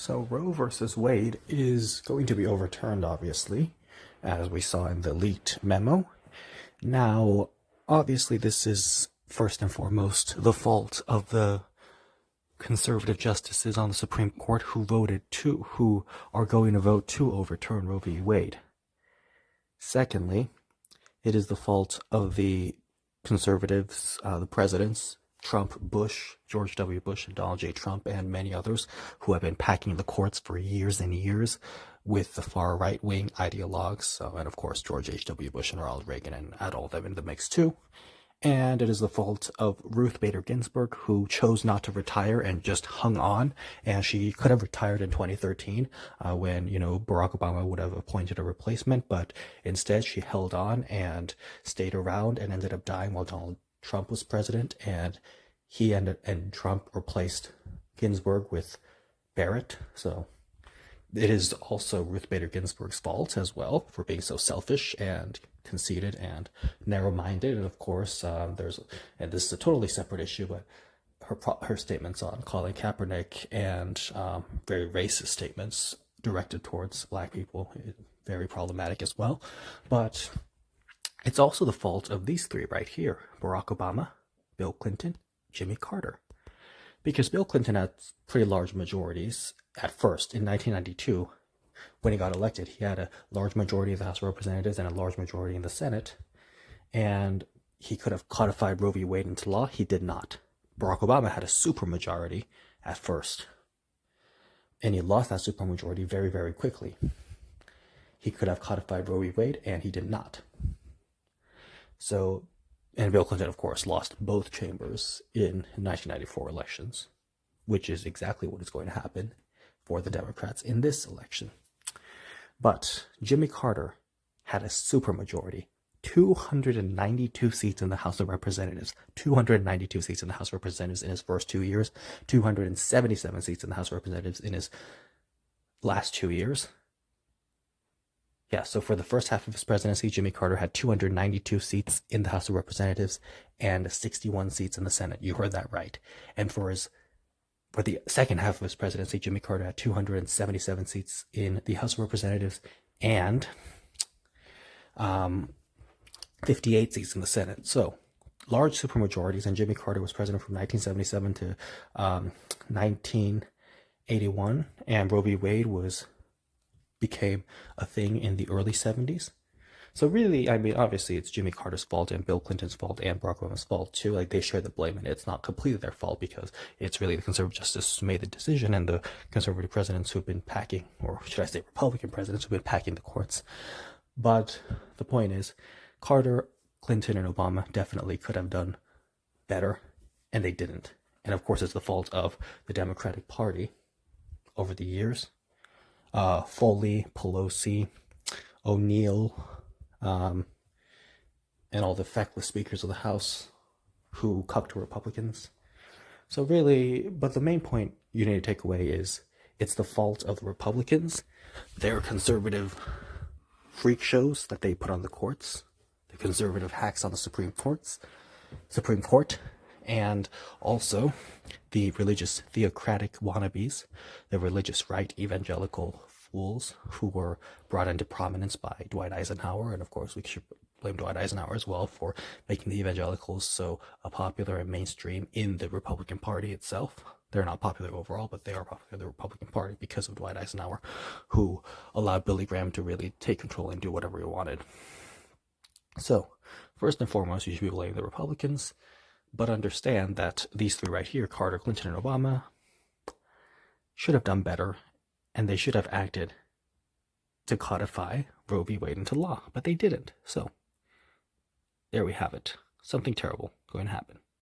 So Roe versus Wade is going to be overturned, obviously, as we saw in the leaked memo. Now, obviously, this is first and foremost the fault of the conservative justices on the Supreme Court who are going to vote to overturn Roe v. Wade. Secondly, it is the fault of the conservatives, the presidents, Trump, Bush, George W. Bush, and Donald J. Trump, and many others who have been packing the courts for years and years with the far right-wing ideologues. So, and of course, George H.W. Bush and Ronald Reagan, and add all of them in the mix too. And it is the fault of Ruth Bader Ginsburg, who chose not to retire and just hung on. And she could have retired in 2013 when, Barack Obama would have appointed a replacement. But instead, she held on and stayed around and ended up dying while Donald Trump was president. And Trump replaced Ginsburg with Barrett. So it is also Ruth Bader Ginsburg's fault as well for being so selfish and conceited and narrow-minded. And of course, and this is a totally separate issue, but her statements on Colin Kaepernick and very racist statements directed towards black people, very problematic as well. But it's also the fault of these three right here: Barack Obama, Bill Clinton, Jimmy Carter. Because Bill Clinton had pretty large majorities at first. In 1992, when he got elected, he had a large majority of the House of Representatives and a large majority in the Senate. And he could have codified Roe v. Wade into law. He did not. Barack Obama had a supermajority at first. And he lost that supermajority very, very quickly. He could have codified Roe v. Wade, and he did not. So, and Bill Clinton, of course, lost both chambers in 1994 elections, which is exactly what is going to happen for the Democrats in this election. But Jimmy Carter had a supermajority, 292 seats in the House of Representatives, 292 seats in the House of Representatives in his first 2 years, 277 seats in the House of Representatives in his last 2 years. Yeah, so for the first half of his presidency, Jimmy Carter had 292 seats in the House of Representatives and 61 seats in the Senate. You heard that right. And for the second half of his presidency, Jimmy Carter had 277 seats in the House of Representatives and 58 seats in the Senate. So large supermajorities, and Jimmy Carter was president from 1977 to 1981, and Roe v. Wade became a thing in the early 70s. So really, I mean, obviously it's Jimmy Carter's fault and Bill Clinton's fault and Barack Obama's fault too. Like, they share the blame, and it's not completely their fault because it's really the conservative justices who made the decision and the conservative presidents who have been packing, or should I say Republican presidents who have been packing the courts. But the point is, Carter, Clinton, and Obama definitely could have done better, and they didn't. And of course, it's the fault of the Democratic Party over the years. Foley, Pelosi, O'Neill, and all the feckless speakers of the House who cucked to Republicans. So really, but the main point you need to take away is it's the fault of the Republicans, their conservative freak shows that they put on the courts, the conservative hacks on the Supreme Court, and also the religious theocratic wannabes, the religious right evangelical fools who were brought into prominence by Dwight Eisenhower. And of course, we should blame Dwight Eisenhower as well for making the evangelicals so popular and mainstream in the Republican Party itself. They're not popular overall, but they are popular in the Republican Party because of Dwight Eisenhower, who allowed Billy Graham to really take control and do whatever he wanted. So, first and foremost, you should be blaming the Republicans, but understand that these three right here, Carter, Clinton, and Obama, should have done better, and they should have acted to codify Roe v. Wade into law, but they didn't. So, there we have it. Something terrible going to happen.